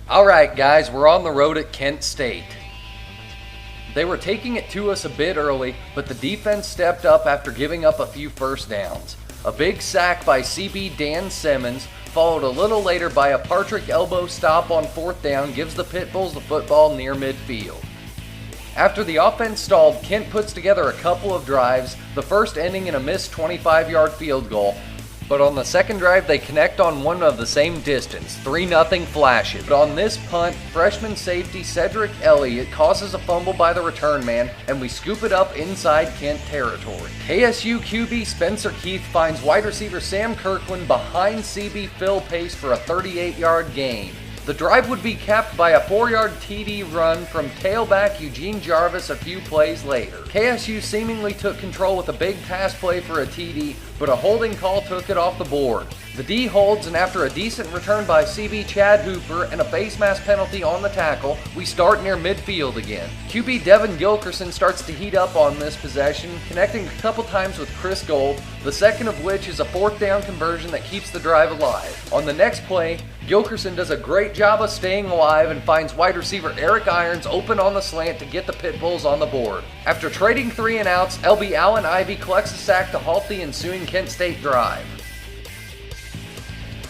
Alright guys, we're on the road at Kent State. They were taking it to us a bit early, but the defense stepped up after giving up a few first downs. A big sack by CB Dan Simmons, followed a little later by a Patrick elbow stop on fourth down, gives the Pittbulls the football near midfield. After the offense stalled, Kent puts together a couple of drives, the first ending in a missed 25-yard field goal, but on the second drive they connect on one of the same distance, 3-0 Flashes. But on this punt, freshman safety Cedric Elliott causes a fumble by the return man, and we scoop it up inside Kent territory. KSU QB Spencer Keith finds wide receiver Sam Kirkland behind CB Phil Pace for a 38-yard gain. The drive would be capped by a 4-yard TD run from tailback Eugene Jarvis a few plays later. KSU seemingly took control with a big pass play for a TD, but a holding call took it off the board. The D holds, and after a decent return by CB Chad Hooper and a face mask penalty on the tackle, we start near midfield again. QB Devin Gilkerson starts to heat up on this possession, connecting a couple times with Chris Gold, the second of which is a fourth down conversion that keeps the drive alive. On the next play, Gilkerson does a great job of staying alive and finds wide receiver Eric Irons open on the slant to get the Pittbulls on the board. After trading 3 and outs, LB Allen Ivy collects a sack to halt the ensuing Kent State drive.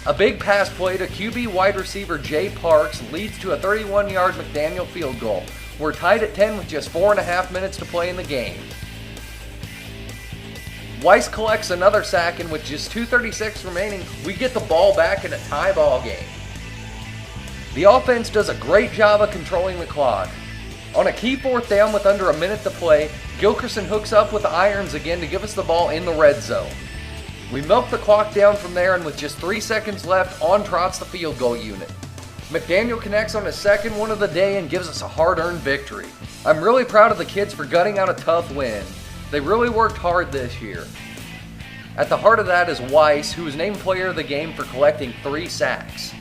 A big pass play to QB wide receiver Jay Parks leads to a 31-yard McDaniel field goal. We're tied at 10 with just 4.5 minutes to play in the game. Weiss collects another sack, and with just 2:36 remaining, we get the ball back in a tie ball game. The offense does a great job of controlling the clock. On a key fourth down with under a minute to play, Gilkerson hooks up with Irons again to give us the ball in the red zone. We milk the clock down from there, and with just 3 seconds left, on trots the field goal unit. McDaniel connects on his second one of the day and gives us a hard-earned victory. I'm really proud of the kids for gutting out a tough win. They really worked hard this year. At the heart of that is Weiss, who was named player of the game for collecting 3 sacks.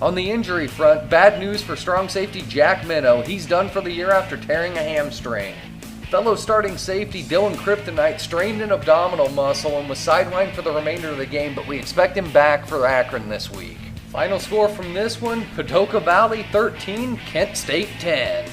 On the injury front, bad news for strong safety Jack Minnow. He's done for the year after tearing a hamstring. Fellow starting safety Dylan Kryptonite strained an abdominal muscle and was sidelined for the remainder of the game, but we expect him back for Akron this week. Final score from this one, Paducah Valley 13, Kent State 10.